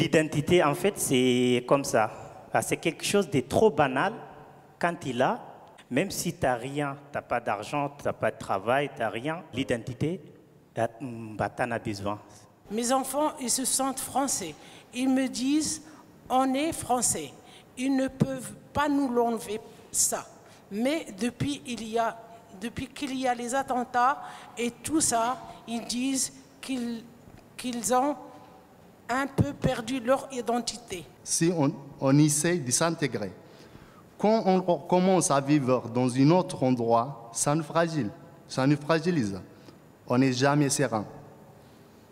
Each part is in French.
L'identité, en fait, c'est comme ça. C'est quelque chose de trop banal quand il a, même si tu n'as rien, tu n'as pas d'argent, tu n'as pas de travail, tu n'as rien, l'identité, tu en as besoin. Mes enfants, ils se sentent français. Ils me disent, on est français. Ils ne peuvent pas nous l'enlever, ça. Mais depuis qu'il y a les attentats et tout ça, ils disent qu'ils ont un peu perdu leur identité. Si on essaie de s'intégrer, quand on commence à vivre dans un autre endroit, ça nous fragilise. On n'est jamais serein.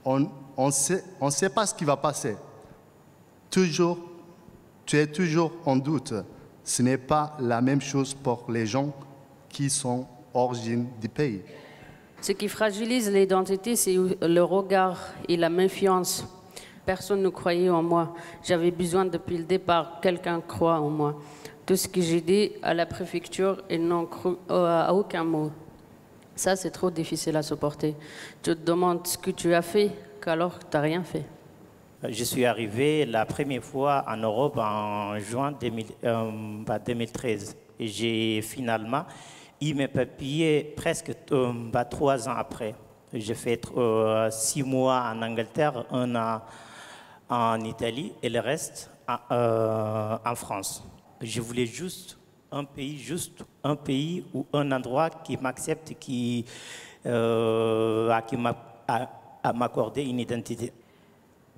On ne sait pas ce qui va passer. Toujours, tu es toujours en doute. Ce n'est pas la même chose pour les gens qui sont origines du pays. Ce qui fragilise l'identité, c'est le regard et la méfiance. Personne ne croyait en moi. J'avais besoin depuis le départ que quelqu'un croit en moi. Tout ce que j'ai dit à la préfecture, ils n'ont cru à aucun mot. Ça, c'est trop difficile à supporter. Tu te demandes ce que tu as fait, qu'alors tu n'as rien fait. Je suis arrivé la première fois en Europe en juin 2013. Et j'ai finalement eu mes papiers presque 3 ans après. J'ai fait 6 mois en Angleterre, 1 an en Italie et le reste en France. Je voulais juste un pays ou un endroit qui m'accepte, qui m'accorde une identité.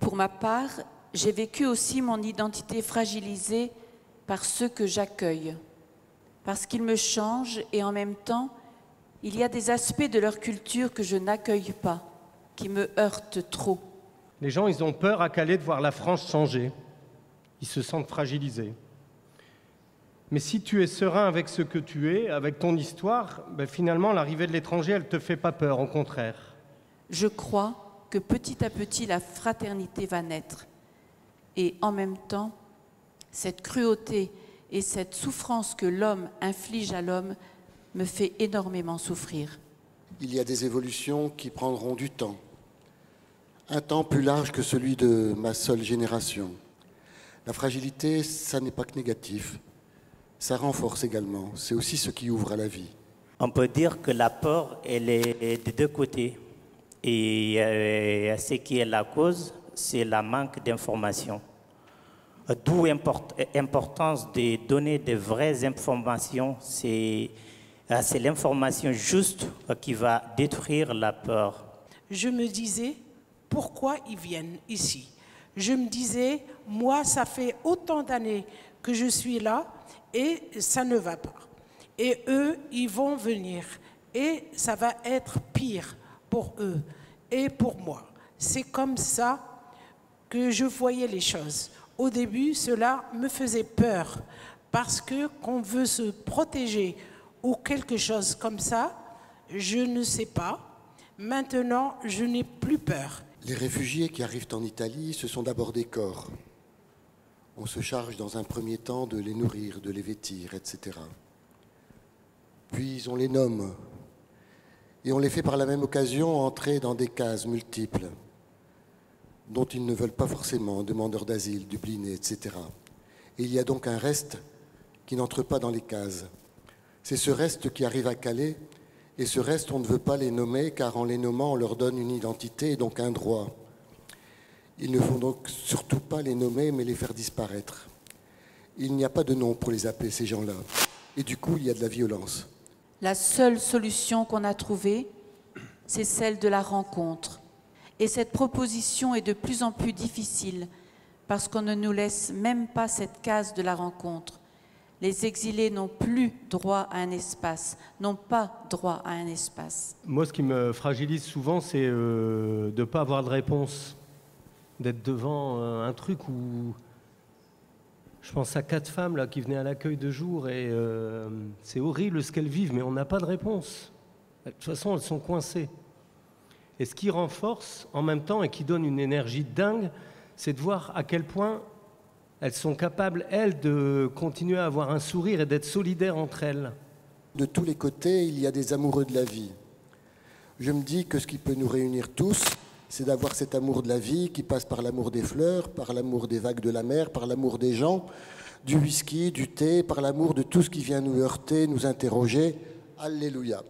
Pour ma part, j'ai vécu aussi mon identité fragilisée par ceux que j'accueille, parce qu'ils me changent et en même temps, il y a des aspects de leur culture que je n'accueille pas, qui me heurtent trop. Les gens, ils ont peur à Calais de voir la France changer. Ils se sentent fragilisés. Mais si tu es serein avec ce que tu es, avec ton histoire, ben finalement, l'arrivée de l'étranger, elle ne te fait pas peur, au contraire. Je crois que petit à petit, la fraternité va naître. Et en même temps, cette cruauté et cette souffrance que l'homme inflige à l'homme me fait énormément souffrir. Il y a des évolutions qui prendront du temps. Un temps plus large que celui de ma seule génération. La fragilité, ça n'est pas que négatif. Ça renforce également. C'est aussi ce qui ouvre à la vie. On peut dire que la peur, elle est des deux côtés. Et ce qui est la cause, c'est le manque d'informations. D'où l'importance de donner de vraies informations. C'est l'information juste qui va détruire la peur. Je me disais, pourquoi ils viennent ici? Je me disais, moi, ça fait autant d'années que je suis là et ça ne va pas. Et eux, ils vont venir et ça va être pire pour eux et pour moi. C'est comme ça que je voyais les choses. Au début, cela me faisait peur parce que qu'on veut se protéger ou quelque chose comme ça, je ne sais pas. Maintenant, je n'ai plus peur. Les réfugiés qui arrivent en Italie, ce sont d'abord des corps. On se charge dans un premier temps de les nourrir, de les vêtir, etc. Puis on les nomme. Et on les fait par la même occasion entrer dans des cases multiples, dont ils ne veulent pas forcément, demandeurs d'asile, dublinés, etc. Et il y a donc un reste qui n'entre pas dans les cases. C'est ce reste qui arrive à Calais, et ce reste, on ne veut pas les nommer, car en les nommant, on leur donne une identité et donc un droit. Il ne faut donc surtout pas les nommer, mais les faire disparaître. Il n'y a pas de nom pour les appeler, ces gens-là. Et du coup, il y a de la violence. La seule solution qu'on a trouvée, c'est celle de la rencontre. Et cette proposition est de plus en plus difficile, parce qu'on ne nous laisse même pas cette case de la rencontre. Les exilés n'ont plus droit à un espace, n'ont pas droit à un espace. Moi, ce qui me fragilise souvent, c'est de ne pas avoir de réponse. D'être devant un truc où... Je pense à 4 femmes là, qui venaient à l'accueil de jour et c'est horrible ce qu'elles vivent, mais on n'a pas de réponse. De toute façon, elles sont coincées. Et ce qui renforce en même temps et qui donne une énergie dingue, c'est de voir à quel point elles sont capables, elles, de continuer à avoir un sourire et d'être solidaires entre elles. De tous les côtés, il y a des amoureux de la vie. Je me dis que ce qui peut nous réunir tous, c'est d'avoir cet amour de la vie qui passe par l'amour des fleurs, par l'amour des vagues de la mer, par l'amour des gens, du whisky, du thé, par l'amour de tout ce qui vient nous heurter, nous interroger. Alléluia.